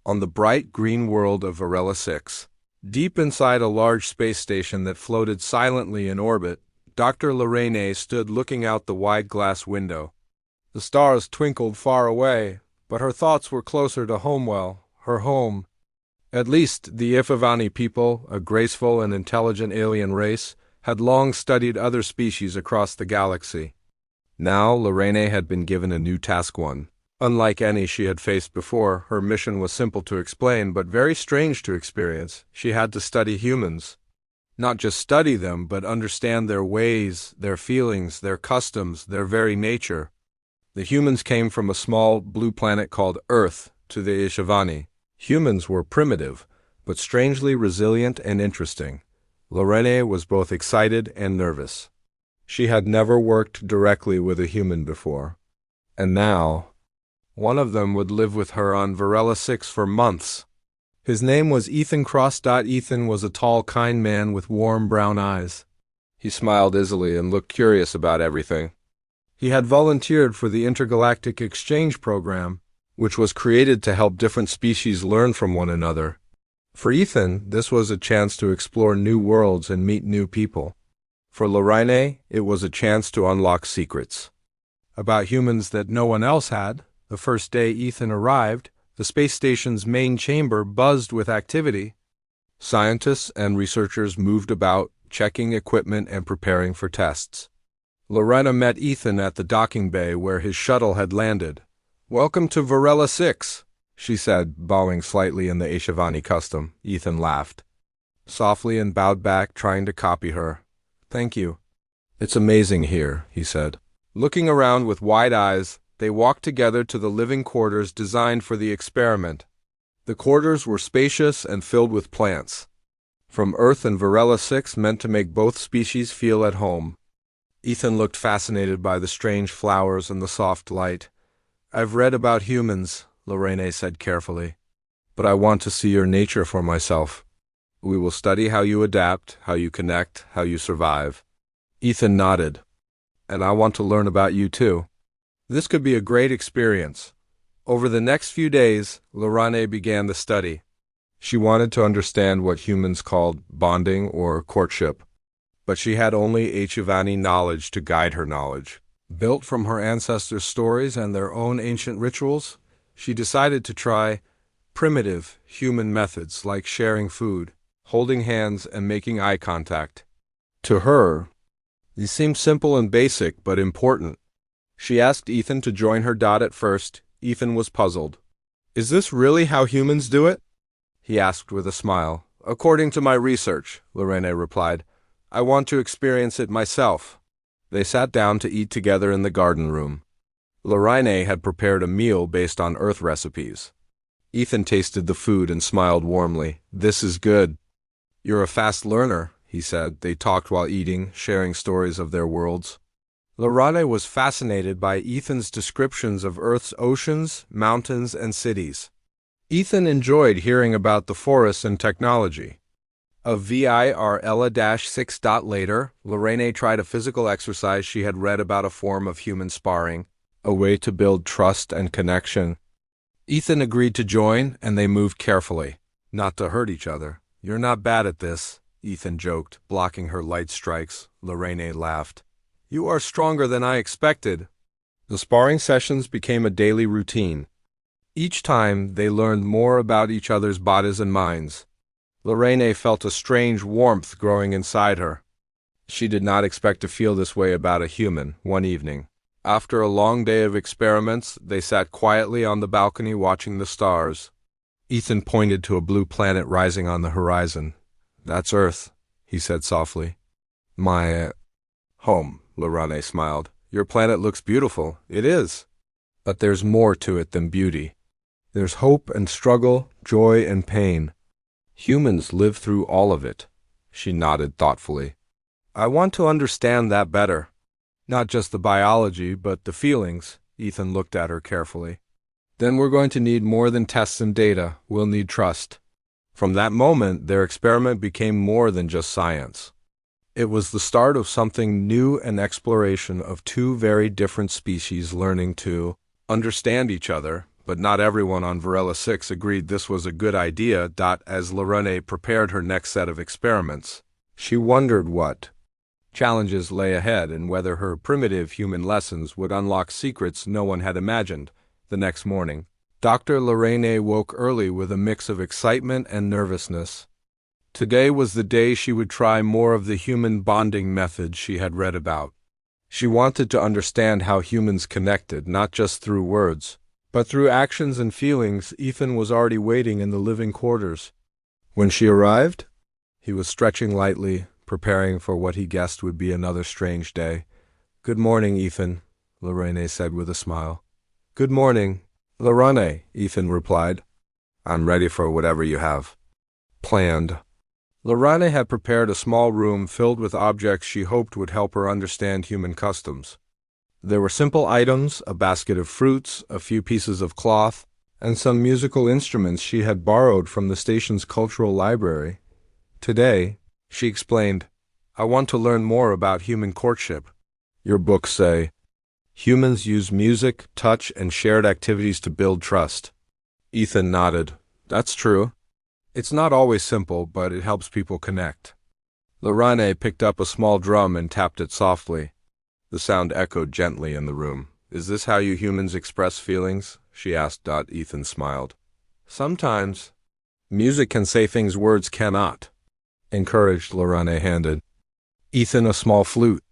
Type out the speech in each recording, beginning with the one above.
on the bright green world of Varela 6. Deep inside a large space station that floated silently in orbit, Dr. Lorraine stood looking out the wide glass window. The stars twinkled far away, but her thoughts were closer to Homewell, her home. At least the Ifavani people, a graceful and intelligent alien race, had long studied other species across the galaxy. Now Lorraine had been given a new task one. Unlike any she had faced before, her mission was simple to explain but very strange to experience. She had to study humans. Not just study them, but understand their ways, their feelings, their customs, their very nature. The humans came from a small blue planet called Earth to the Ishivani. Humans were primitive, but strangely resilient and interesting. Lorraine was both excited and nervous. She had never worked directly with a human before. And now, one of them would live with her on Varela 6 for months. His name was Ethan Cross. Ethan was a tall, kind man with warm brown eyes. He smiled easily and looked curious about everything. He had volunteered for the Intergalactic Exchange Program, which was created to help different species learn from one another. For Ethan, this was a chance to explore new worlds and meet new people. For Lorraine, it was a chance to unlock secrets about humans that no one else had. The first day Ethan arrived, the space station's main chamber buzzed with activity. Scientists and researchers moved about, checking equipment and preparing for tests. Lorena met Ethan at the docking bay where his shuttle had landed. "Welcome to Varela 6, she said, bowing slightly in the Ishivani custom. Ethan laughed softly and bowed back, trying to copy her. "Thank you. It's amazing here," he said. Looking around with wide eyes, they walked together to the living quarters designed for the experiment. The quarters were spacious and filled with plants. From Earth and Varela 6 meant to make both species feel at home. Ethan looked fascinated by the strange flowers and the soft light. "I've read about humans," Lorraine said carefully, "but I want to see your nature for myself. We will study how you adapt, how you connect, how you survive." Ethan nodded. "And I want to learn about you too." This could be a great experience. Over the next few days, Lorraine began the study. She wanted to understand what humans called bonding or courtship, but she had only Ishivani knowledge to guide her knowledge. Built from her ancestors' stories and their own ancient rituals, she decided to try primitive human methods like sharing food, holding hands, and making eye contact. To her, these seemed simple and basic, but important. She asked Ethan to join her. At first, Ethan was puzzled. "Is this really how humans do it?" he asked with a smile. "According to my research," Lorraine replied. "I want to experience it myself." They sat down to eat together in the garden room. Lorraine had prepared a meal based on Earth recipes. Ethan tasted the food and smiled warmly. "This is good." "You're a fast learner," he said. They talked while eating, sharing stories of their worlds. Lorraine was fascinated by Ethan's descriptions of Earth's oceans, mountains, and cities. Ethan enjoyed hearing about the forests and technology. A Virela-6. Later, Lorraine tried a physical exercise she had read about, a form of human sparring, a way to build trust and connection. Ethan agreed to join, and they moved carefully, not to hurt each other. "You're not bad at this," Ethan joked, blocking her light strikes. Lorraine laughed. "You are stronger than I expected." The sparring sessions became a daily routine. Each time, they learned more about each other's bodies and minds. Lorraine felt a strange warmth growing inside her. She did not expect to feel this way about a human. One evening, after a long day of experiments, they sat quietly on the balcony watching the stars. Ethan pointed to a blue planet rising on the horizon. "That's Earth," he said softly. "My home," Lorraine smiled. "Your planet looks beautiful." "It is. But there's more to it than beauty. There's hope and struggle, joy and pain. Humans live through all of it." She nodded thoughtfully. "I want to understand that better. Not just the biology, but the feelings." Ethan looked at her carefully. "Then we're going to need more than tests and data. We'll need trust." From that moment, their experiment became more than just science. It was the start of something new, an exploration of two very different species learning to understand each other, but not everyone on Varela 6 agreed this was a good idea. As Lorene prepared her next set of experiments, she wondered what challenges lay ahead and whether her primitive human lessons would unlock secrets no one had imagined. The next morning, Dr. Lorene woke early with a mix of excitement and nervousness. Today was the day she would try more of the human bonding method she had read about. She wanted to understand how humans connected, not just through words, but through actions and feelings. Ethan was already waiting in the living quarters. When she arrived, he was stretching lightly, preparing for what he guessed would be another strange day. "Good morning, Ethan," Lorene said with a smile. "Good morning, Lorene," Ethan replied. "I'm ready for whatever you have planned." Lorene had prepared a small room filled with objects she hoped would help her understand human customs. There were simple items, a basket of fruits, a few pieces of cloth, and some musical instruments she had borrowed from the station's cultural library. "Today," she explained, "I want to learn more about human courtship. Your books say humans use music, touch, and shared activities to build trust." Ethan nodded. "That's true. It's not always simple, but it helps people connect." Lorene picked up a small drum and tapped it softly. The sound echoed gently in the room. "Is this how you humans express feelings?" she asked. Ethan smiled. "Sometimes. Music can say things words cannot," encouraged Lorene handed Ethan a small flute.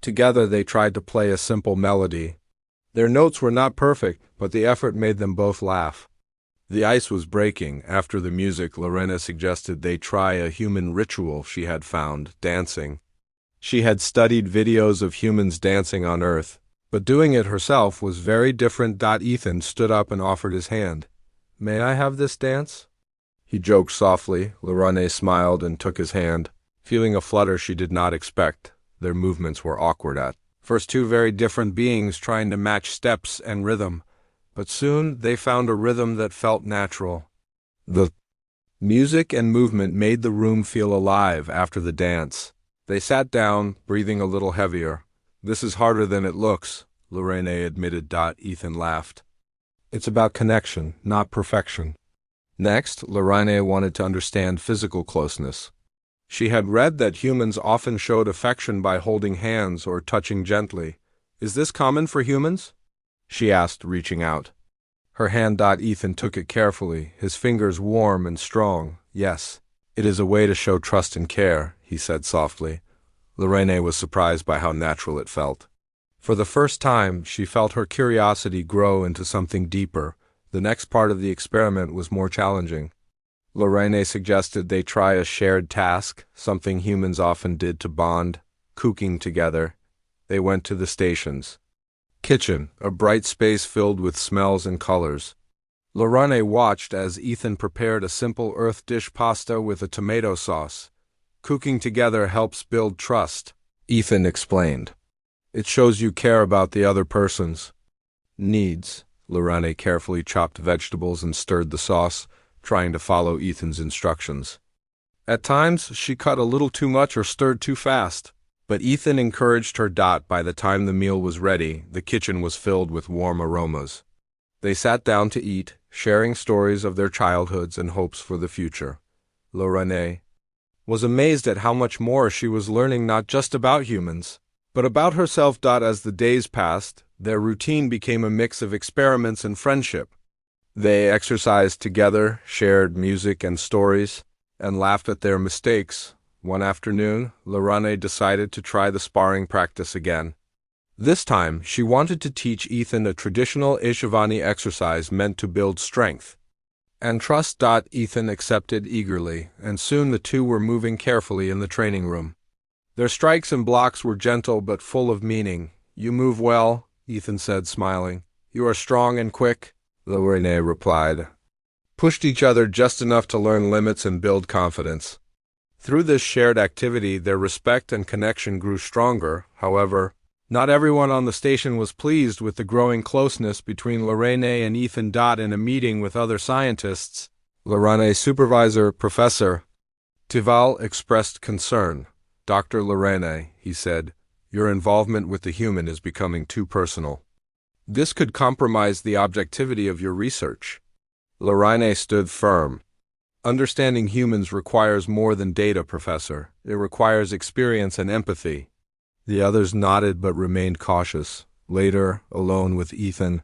Together they tried to play a simple melody. Their notes were not perfect, but the effort made them both laugh. The ice was breaking. After the music, Lorena suggested they try a human ritual she had found, dancing. She had studied videos of humans dancing on Earth, but doing it herself was very different. Ethan stood up and offered his hand. "May I have this dance?" He joked softly. Lorene smiled and took his hand, feeling a flutter she did not expect. Their movements were awkward at first, two very different beings trying to match steps and rhythm. But soon they found a rhythm that felt natural. The music and movement made the room feel alive. After the dance, they sat down, breathing a little heavier. "This is harder than it looks," Lorene admitted. Ethan laughed. "It's about connection, not perfection." Next, Lorene wanted to understand physical closeness. She had read that humans often showed affection by holding hands or touching gently. "Is this common for humans?" she asked, reaching out. Her hand. Ethan took it carefully, his fingers warm and strong. "Yes, it is a way to show trust and care," he said softly. Lorene was surprised by how natural it felt. For the first time, she felt her curiosity grow into something deeper. The next part of the experiment was more challenging. Lorene suggested they try a shared task, something humans often did to bond, cooking together. They went to the station's kitchen, a bright space filled with smells and colors. Lorene watched as Ethan prepared a simple earth dish, pasta with a tomato sauce. "Cooking together helps build trust," Ethan explained. "It shows you care about the other person's needs." Lorene carefully chopped vegetables and stirred the sauce, trying to follow Ethan's instructions. At times, she cut a little too much or stirred too fast, but Ethan encouraged her. By the time the meal was ready, the kitchen was filled with warm aromas. They sat down to eat, sharing stories of their childhoods and hopes for the future. Lorene was amazed at how much more she was learning, not just about humans, but about herself. As the days passed, their routine became a mix of experiments and friendship. They exercised together, shared music and stories, and laughed at their mistakes. One afternoon, Lorene decided to try the sparring practice again. This time, she wanted to teach Ethan a traditional HFY exercise meant to build strength and trust. Ethan accepted eagerly, and soon the two were moving carefully in the training room. Their strikes and blocks were gentle but full of meaning. "You move well," Ethan said, smiling. "You are strong and quick," Lorene replied. Pushed each other just enough to learn limits and build confidence. Through this shared activity, their respect and connection grew stronger. However, not everyone on the station was pleased with the growing closeness between Lorene and Ethan. In a meeting with other scientists, Lorene's supervisor, Professor Tival, expressed concern. "Dr. Lorene," he said, "your involvement with the human is becoming too personal." This could compromise the objectivity of your research. Lorraine stood firm. Understanding humans requires more than data, Professor. It requires experience and empathy. The others nodded but remained cautious. Later, alone with Ethan,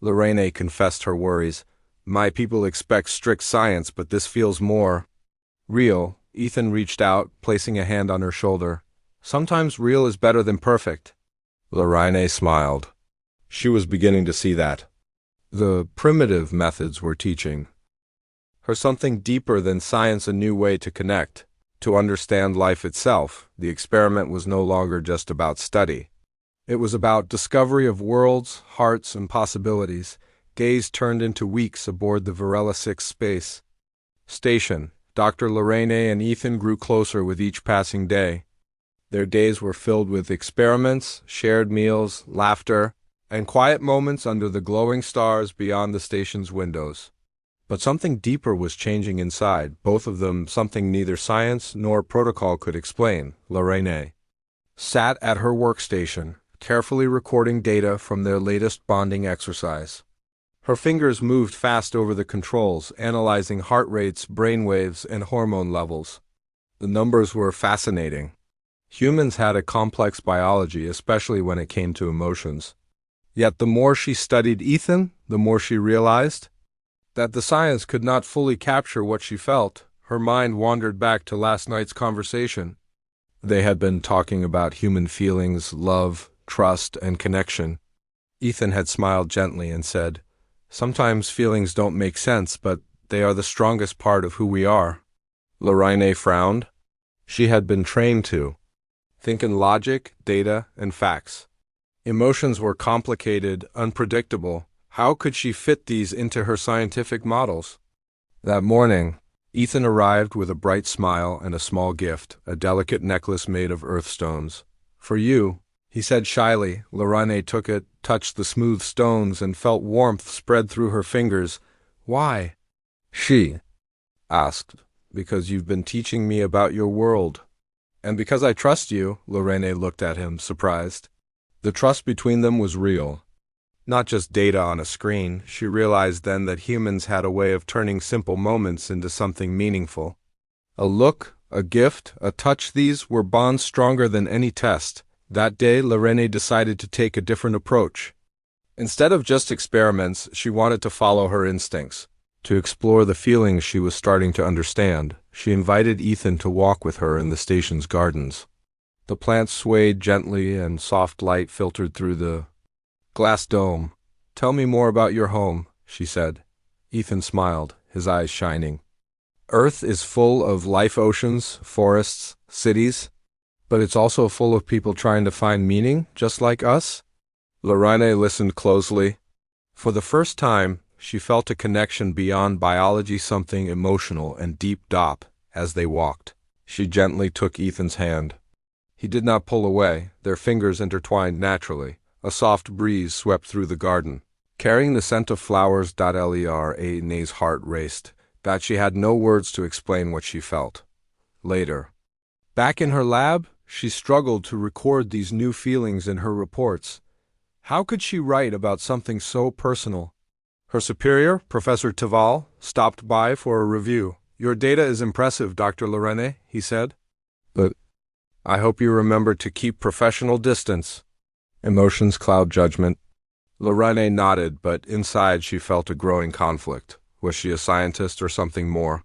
Lorraine confessed her worries. My people expect strict science, but this feels more real. Ethan reached out, placing a hand on her shoulder. Sometimes real is better than perfect. Lorraine smiled. She was beginning to see that the primitive methods were teaching her something deeper than science, a new way to connect, to understand life itself. The experiment was no longer just about study. It was about discovery of worlds, hearts, and possibilities. Days turned into weeks aboard the Varela 6 space station. Dr. Lorraine and Ethan grew closer with each passing day. Their days were filled with experiments, shared meals, laughter, and quiet moments under the glowing stars beyond the station's windows. But something deeper was changing inside, both of them, something neither science nor protocol could explain. Lorraine sat at her workstation, carefully recording data from their latest bonding exercise. Her fingers moved fast over the controls, analyzing heart rates, brain waves, and hormone levels. The numbers were fascinating. Humans had a complex biology, especially when it came to emotions. Yet the more she studied Ethan, the more she realized that the science could not fully capture what she felt. Her mind wandered back to last night's conversation. They had been talking about human feelings, love, trust, and connection. Ethan had smiled gently and said, "Sometimes feelings don't make sense, but they are the strongest part of who we are." Lorraine frowned. She had been trained to think in logic, data, and facts. Emotions were complicated, unpredictable. How could she fit these into her scientific models? That morning, Ethan arrived with a bright smile and a small gift, a delicate necklace made of earthstones. "For you," he said shyly. Lorraine took it, touched the smooth stones, and felt warmth spread through her fingers. "Why?" she asked. "Because you've been teaching me about your world. And because I trust you." Lorraine looked at him, surprised. The trust between them was real. Not just data on a screen. She realized then that humans had a way of turning simple moments into something meaningful. A look, a gift, a touch, these were bonds stronger than any test. That day, Lorraine decided to take a different approach. Instead of just experiments, she wanted to follow her instincts, to explore the feelings she was starting to understand. She invited Ethan to walk with her in the station's gardens. The plants swayed gently and soft light filtered through the glass dome. "Tell me more about your home," she said. Ethan smiled, his eyes shining. "Earth is full of life, oceans, forests, cities, but it's also full of people trying to find meaning, just like us." Lorraine listened closely. For the first time, she felt a connection beyond biology, something emotional and deep. As they walked, she gently took Ethan's hand. He did not pull away. Their fingers intertwined naturally. A soft breeze swept through the garden, carrying the scent of flowers. Lorraine's heart raced, that she had no words to explain what she felt. Later, back in her lab, she struggled to record these new feelings in her reports. How could she write about something so personal? Her superior, Professor Taval, stopped by for a review. "Your data is impressive, Dr. Lorraine," he said. "But I hope you remember to keep professional distance. Emotions cloud judgment." Lorraine nodded, but inside she felt a growing conflict. Was she a scientist or something more?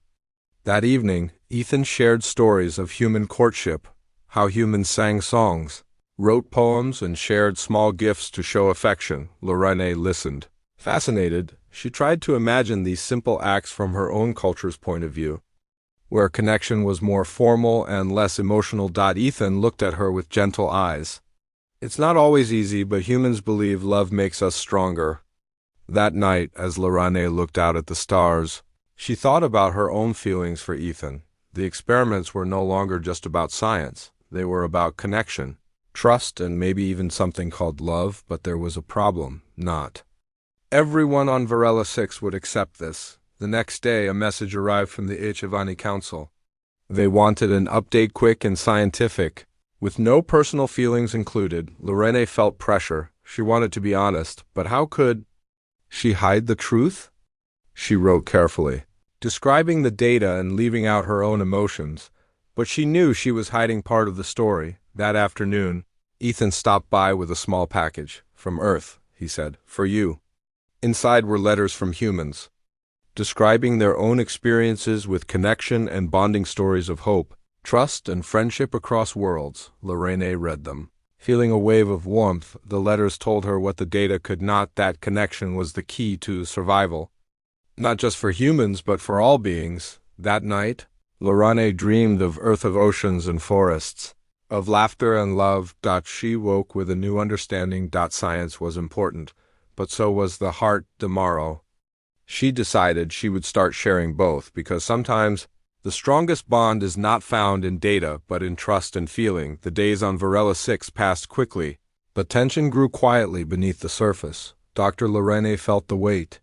That evening, Ethan shared stories of human courtship, how humans sang songs, wrote poems, and shared small gifts to show affection. Lorraine listened. Fascinated, she tried to imagine these simple acts from her own culture's point of view, where connection was more formal and less emotional. Ethan looked at her with gentle eyes. "It's not always easy, but humans believe love makes us stronger." That night, as Lorraine looked out at the stars, she thought about her own feelings for Ethan. The experiments were no longer just about science. They were about connection, trust, and maybe even something called love, but there was a problem. Not everyone on Varela 6 would accept this. The next day, a message arrived from the HFY Council. They wanted an update, quick and scientific, with no personal feelings included. Lorraine felt pressure. She wanted to be honest, but how could she hide the truth? She wrote carefully, describing the data and leaving out her own emotions, but she knew she was hiding part of the story. That afternoon, Ethan stopped by with a small package. "From Earth," he said, "for you." Inside were letters from humans, describing their own experiences with connection and bonding stories of hope, trust, and friendship across worlds. Lorraine read them. Feeling a wave of warmth, the letters told her what the data could not. That connection was the key to survival. Not just for humans, but for all beings. That night, Lorraine dreamed of Earth, of oceans and forests, of laughter and love. She woke with a new understanding. Science was important, but so was the heart. Tomorrow, she decided she would start sharing both, because sometimes the strongest bond is not found in data, but in trust and feeling. The days on Varela 6 passed quickly, but tension grew quietly beneath the surface. Dr. Lorraine felt the weight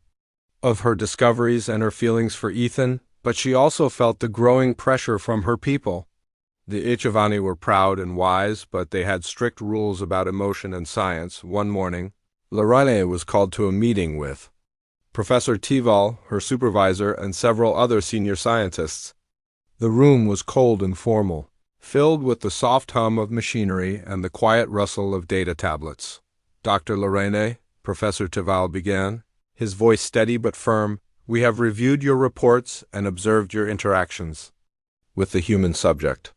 of her discoveries and her feelings for Ethan, but she also felt the growing pressure from her people. The HFY were proud and wise, but they had strict rules about emotion and science. One morning, Lorraine was called to a meeting with Professor Tival, her supervisor, and several other senior scientists. The room was cold and formal, filled with the soft hum of machinery and the quiet rustle of data tablets. "Dr. Lorraine," Professor Tival began, his voice steady but firm, "we have reviewed your reports and observed your interactions with the human subject.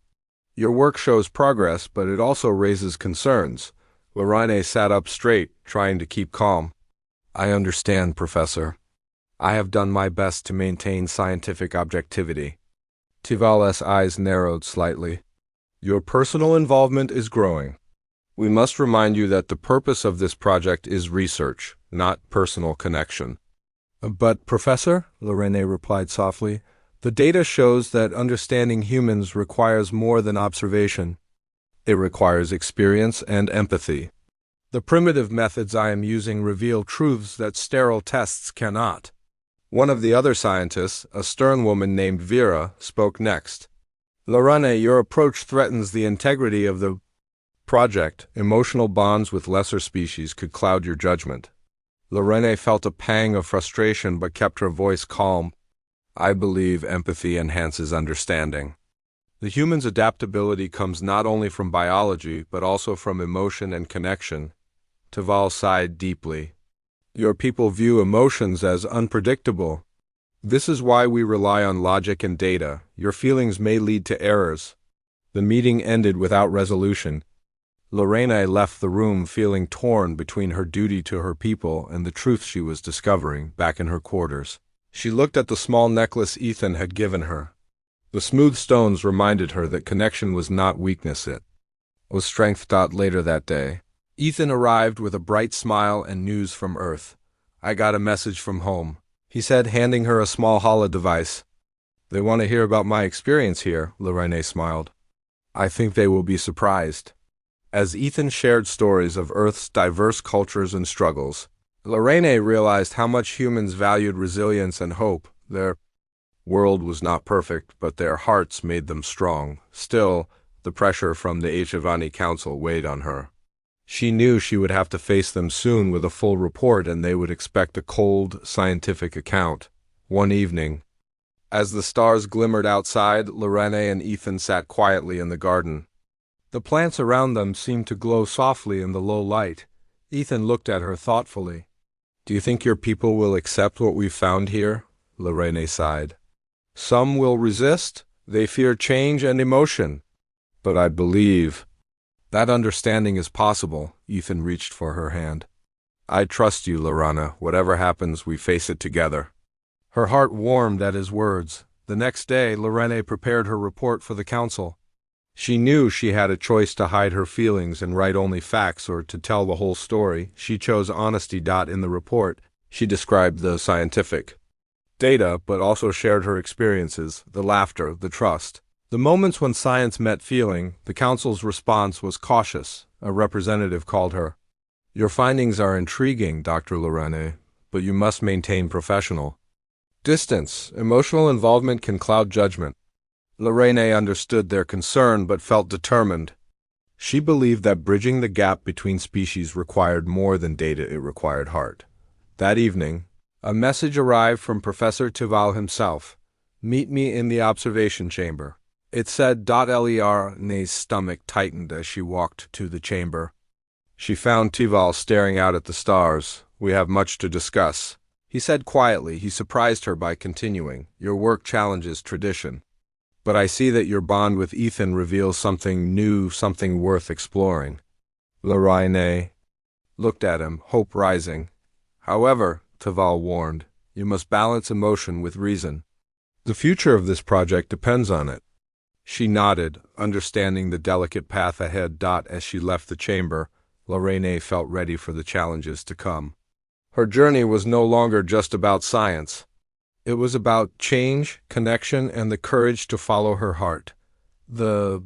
Your work shows progress, but it also raises concerns." Lorraine sat up straight, trying to keep calm. "I understand, Professor. I have done my best to maintain scientific objectivity." Tival's eyes narrowed slightly. "Your personal involvement is growing. We must remind you that the purpose of this project is research, not personal connection." "But, Professor," Lorraine replied softly, "the data shows that understanding humans requires more than observation. It requires experience and empathy. The primitive methods I am using reveal truths that sterile tests cannot." One of the other scientists, a stern woman named Vera, spoke next. "Lorraine, your approach threatens the integrity of the project. Emotional bonds with lesser species could cloud your judgment." Lorraine felt a pang of frustration but kept her voice calm. "I believe empathy enhances understanding. The human's adaptability comes not only from biology, but also from emotion and connection." Tival sighed deeply. "Your people view emotions as unpredictable. This is why we rely on logic and data. Your feelings may lead to errors." The meeting ended without resolution. Lorraine left the room feeling torn between her duty to her people and the truth she was discovering back in her quarters. She looked at the small necklace Ethan had given her. The smooth stones reminded her that connection was not weakness, it was strength. Later that day, Ethan arrived with a bright smile and news from Earth. "I got a message from home," he said, handing her a small holo device. "They want to hear about my experience here," Lorraine smiled. "I think they will be surprised." As Ethan shared stories of Earth's diverse cultures and struggles, Lorraine realized how much humans valued resilience and hope. Their world was not perfect, but their hearts made them strong. Still, the pressure from the HFY Council weighed on her. She knew she would have to face them soon with a full report, and they would expect a cold, scientific account. One evening, as the stars glimmered outside, Lorraine and Ethan sat quietly in the garden. The plants around them seemed to glow softly in the low light. Ethan looked at her thoughtfully. "Do you think your people will accept what we've found here?" Lorraine sighed. "Some will resist. They fear change and emotion. But I believe that understanding is possible." Ethan reached for her hand. "I trust you, Lorana. Whatever happens, we face it together." Her heart warmed at his words. The next day, Lorraine prepared her report for the council. She knew she had a choice to hide her feelings and write only facts or to tell the whole story. She chose honesty. In the report, she described the scientific data, but also shared her experiences, the laughter, the trust. The moments when science met feeling. The council's response was cautious. A representative called her. "Your findings are intriguing, Dr. Lorraine, but you must maintain professional distance. Emotional involvement can cloud judgment." Lorraine understood their concern but felt determined. She believed that bridging the gap between species required more than data, it required heart. That evening, a message arrived from Professor Tival himself. "Meet me in the observation chamber." It said. Lerna's stomach tightened as she walked to the chamber. She found Tival staring out at the stars. "We have much to discuss," he said quietly. He surprised her by continuing, "Your work challenges tradition. But I see that your bond with Ethan reveals something new, something worth exploring." Lorraine looked at him, hope rising. "However," Tival warned, "you must balance emotion with reason. The future of this project depends on it." She nodded, understanding the delicate path ahead. As she left the chamber, Lorraine felt ready for the challenges to come. Her journey was no longer just about science. It was about change, connection, and the courage to follow her heart. The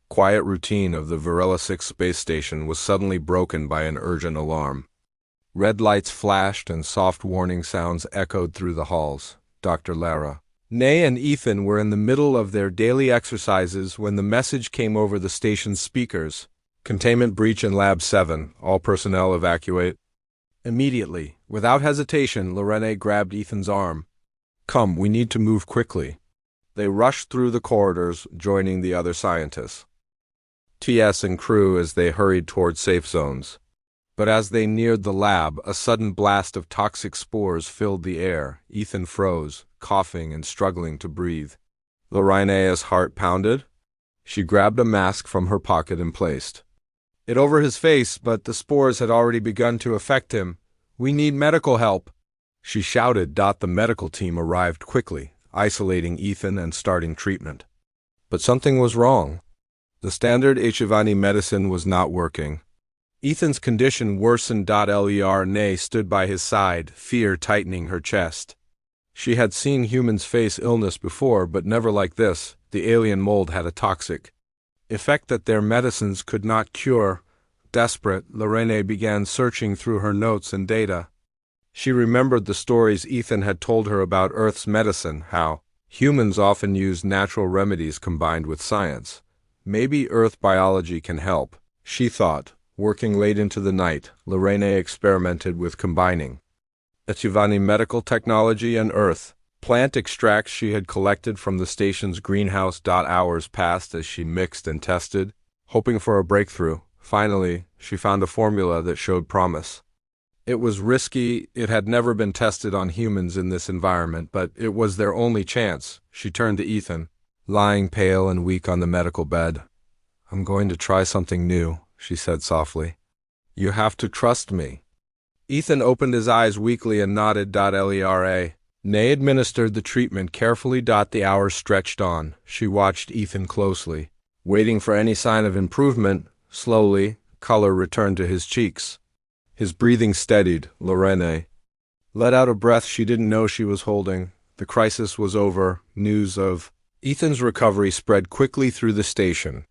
quiet routine of the Varela 6 space station was suddenly broken by an urgent alarm. Red lights flashed and soft warning sounds echoed through the halls. Dr. Lara, Nay and Ethan were in the middle of their daily exercises when the message came over the station's speakers. "Containment breach in Lab 7. All personnel evacuate." Immediately, without hesitation, Lorraine grabbed Ethan's arm. "Come, we need to move quickly." They rushed through the corridors, joining the other scientists. TS and crew as they hurried toward safe zones. But as they neared the lab, a sudden blast of toxic spores filled the air. Ethan froze, coughing and struggling to breathe. Lorraine's heart pounded. She grabbed a mask from her pocket and placed it over his face, but the spores had already begun to affect him. "We need medical help," she shouted. The medical team arrived quickly, isolating Ethan and starting treatment. But something was wrong. The standard HFY medicine was not working. Ethan's condition worsened. Lernae stood by his side, fear tightening her chest. She had seen humans face illness before, but never like this. The alien mold had a toxic effect that their medicines could not cure. Desperate, Lorraine began searching through her notes and data. She remembered the stories Ethan had told her about Earth's medicine, how humans often use natural remedies combined with science. Maybe Earth biology can help, she thought. Working late into the night, Lorraine experimented with combining HFY medical technology and Earth plant extracts she had collected from the station's greenhouse. Hours passed as she mixed and tested, hoping for a breakthrough. Finally, she found a formula that showed promise. It was risky, it had never been tested on humans in this environment, but it was their only chance. She turned to Ethan, lying pale and weak on the medical bed. "I'm going to try something new," she said softly. "You have to trust me." Ethan opened his eyes weakly and nodded. Lera. Nay administered the treatment carefully. The hours stretched on. She watched Ethan closely, waiting for any sign of improvement. Slowly, color returned to his cheeks. His breathing steadied. Lorraine let out a breath she didn't know she was holding. The crisis was over. News of Ethan's recovery spread quickly through the station.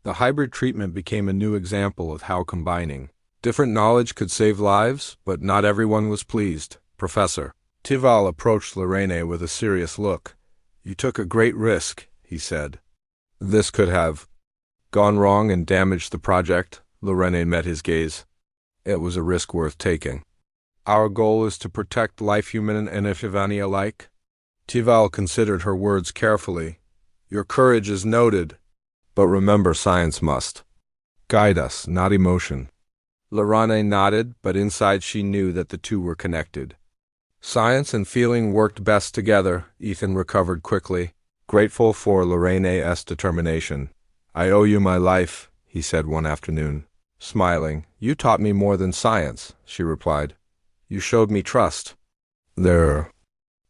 The hybrid treatment became a new example of how combining different knowledge could save lives, but not everyone was pleased. Professor Tival approached Lorraine with a serious look. "You took a great risk," he said. "This could have gone wrong and damaged the project." Lorraine met his gaze. "It was a risk worth taking. Our goal is to protect life, human and HFY alike." Tival considered her words carefully. "Your courage is noted, but remember, science must guide us, not emotion." Lorraine nodded, but inside she knew that the two were connected. Science and feeling worked best together. Ethan recovered quickly, grateful for Lorraine's determination. "I owe you my life," he said one afternoon. Smiling, "You taught me more than science," she replied. "You showed me trust." Their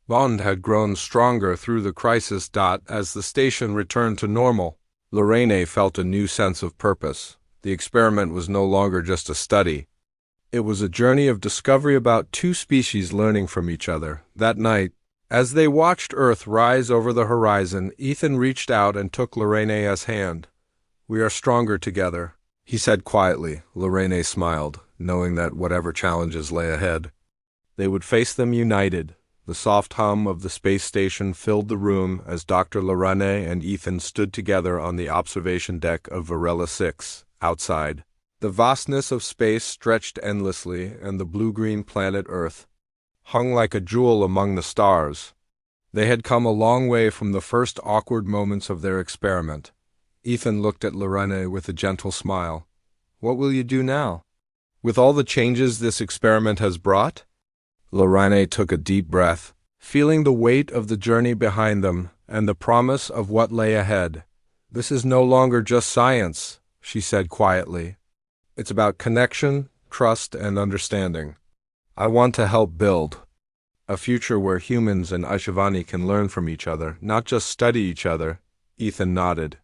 bond had grown stronger through the crisis. As the station returned to normal, Lorraine felt a new sense of purpose. The experiment was no longer just a study. It was a journey of discovery about two species learning from each other. That night, as they watched Earth rise over the horizon, Ethan reached out and took Lorraine's hand. "We are stronger together," he said quietly. Lorraine smiled, knowing that whatever challenges lay ahead, they would face them united. The soft hum of the space station filled the room as Dr. Lorraine and Ethan stood together on the observation deck of Varela 6. Outside, the vastness of space stretched endlessly, and the blue-green planet Earth hung like a jewel among the stars. They had come a long way from the first awkward moments of their experiment. Ethan looked at Lorraine with a gentle smile. "What will you do now? With all the changes this experiment has brought?" Lorraine took a deep breath, feeling the weight of the journey behind them and the promise of what lay ahead. "This is no longer just science," she said quietly. "It's about connection, trust, and understanding. I want to help build a future where humans and HFY can learn from each other, not just study each other." Ethan nodded.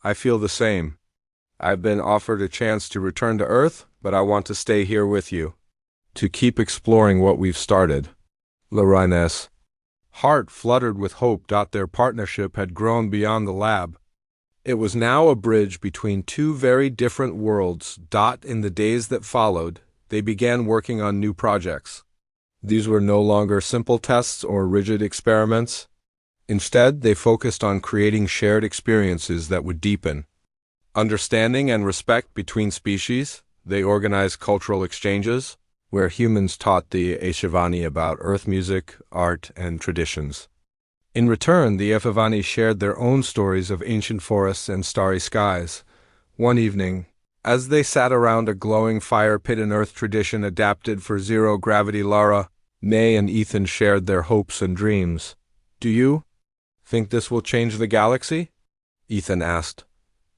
"I feel the same. I've been offered a chance to return to Earth, but I want to stay here with you, to keep exploring what we've started." Lorraine's heart fluttered with hope. Their partnership had grown beyond the lab. It was now a bridge between two very different worlds. In the days that followed, they began working on new projects. These were no longer simple tests or rigid experiments. Instead, they focused on creating shared experiences that would deepen understanding and respect between species. They organized cultural exchanges, where humans taught the HFY about Earth music, art, and traditions. In return, the HFY shared their own stories of ancient forests and starry skies. One evening, as they sat around a glowing fire pit, an Earth tradition adapted for zero-gravity, Lara, May, and Ethan shared their hopes and dreams. "Do you think this will change the galaxy?" Ethan asked.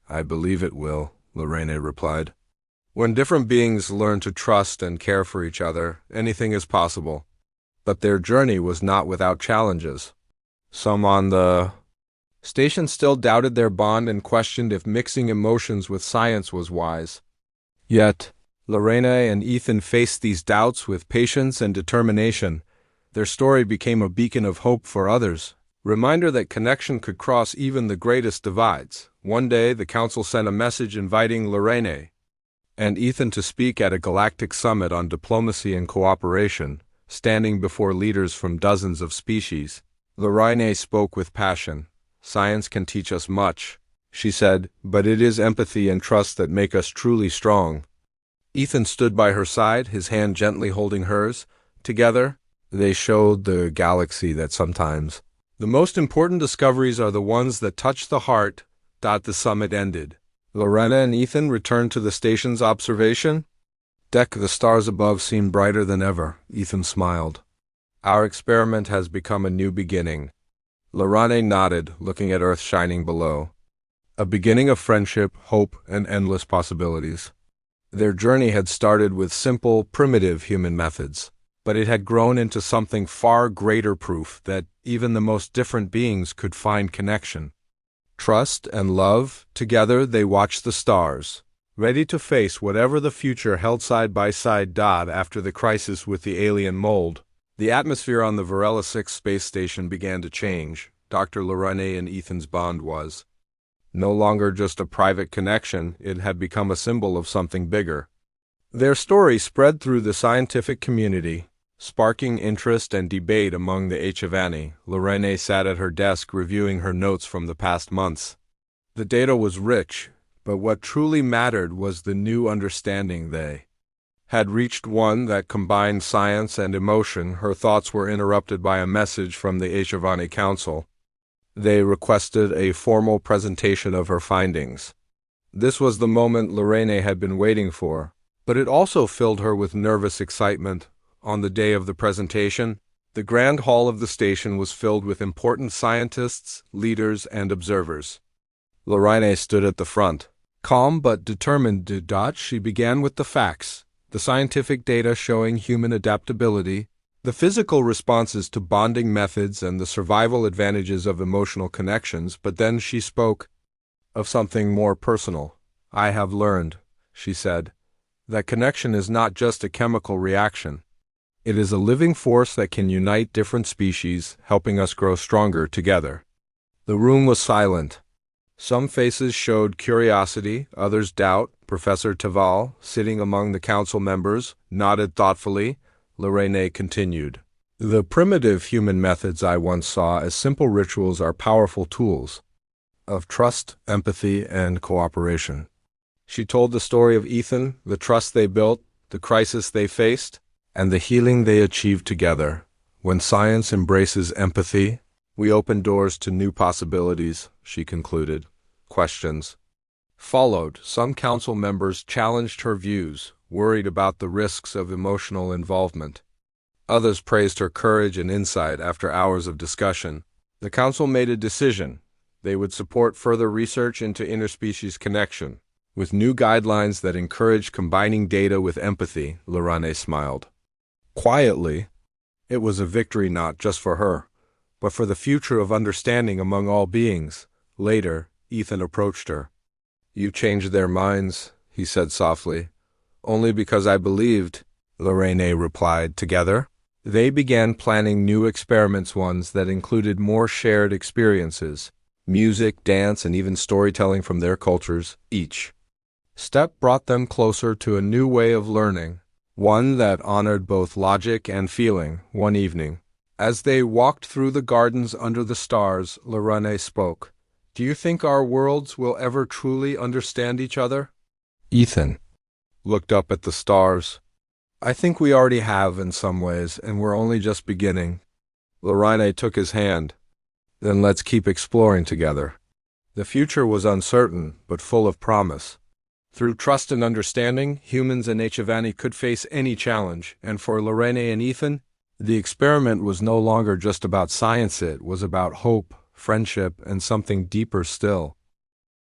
"I believe it will," Lorraine replied. "When different beings learn to trust and care for each other, anything is possible." But their journey was not without challenges. Some on the station still doubted their bond and questioned if mixing emotions with science was wise. Yet, Lorraine and Ethan faced these doubts with patience and determination. Their story became a beacon of hope for others, reminder that connection could cross even the greatest divides. One day, the council sent a message inviting Lorraine and Ethan to speak at a galactic summit on diplomacy and cooperation, standing before leaders from dozens of species. Lorraine spoke with passion. "Science can teach us much," she said, "but it is empathy and trust that make us truly strong." Ethan stood by her side, his hand gently holding hers. Together, they showed the galaxy that sometimes the most important discoveries are the ones that touch the heart. The summit ended. Lorena and Ethan returned to the station's observation deck. The stars above seemed brighter than ever. Ethan smiled. "Our experiment has become a new beginning." Lorraine nodded, looking at Earth shining below. A beginning of friendship, hope, and endless possibilities. Their journey had started with simple, primitive human methods, but it had grown into something far greater, proof that even the most different beings could find connection, trust, and love. Together, they watched the stars, ready to face whatever the future held side by side. After the crisis with the alien mold, the atmosphere on the Varela 6 space station began to change. Dr. Lorraine and Ethan's bond was no longer just a private connection, it had become a symbol of something bigger. Their story spread through the scientific community, sparking interest and debate among the HFY. Lorraine sat at her desk reviewing her notes from the past months. The data was rich, but what truly mattered was the new understanding they had reached, one that combined science and emotion. Her thoughts were interrupted by a message from the HFY Council. They requested a formal presentation of her findings. This was the moment Lorraine had been waiting for, but it also filled her with nervous excitement. On the day of the presentation, the grand hall of the station was filled with important scientists, leaders, and observers. Lorraine stood at the front, calm but determined. She began with the facts, the scientific data showing human adaptability, the physical responses to bonding methods, and the survival advantages of emotional connections. But then she spoke of something more personal. "I have learned," she said, "that connection is not just a chemical reaction. It is a living force that can unite different species, helping us grow stronger together." The room was silent. Some faces showed curiosity, others doubt. Professor Taval, sitting among the council members, nodded thoughtfully. Lorraine continued. "The primitive human methods I once saw as simple rituals are powerful tools of trust, empathy, and cooperation. She told the story of Ethan, the trust they built, the crisis they faced, and the healing they achieved together. When science embraces empathy, we open doors to new possibilities, she concluded. Questions followed. Some council members challenged her views, worried about the risks of emotional involvement. Others praised her courage and insight after hours of discussion. The council made a decision. They would support further research into interspecies connection, with new guidelines that encouraged combining data with empathy. Lorane smiled. Quietly, it was a victory not just for her, but for the future of understanding among all beings. Later, Ethan approached her. "You changed their minds," he said softly. "Only because I believed," Lorane replied. Together, they began planning new experiments, ones that included more shared experiences, music, dance, and even storytelling from their cultures. Each step brought them closer to a new way of learning, one that honored both logic and feeling. One evening, as they walked through the gardens under the stars, Lorane spoke. "Do you think our worlds will ever truly understand each other?" Ethan looked up at the stars. "I think we already have in some ways, and we're only just beginning." Lorane took his hand. "Then let's keep exploring together." The future was uncertain, but full of promise. Through trust and understanding, humans and HFY could face any challenge, and for Lorane and Ethan, the experiment was no longer just about science, it was about hope, friendship, and something deeper still.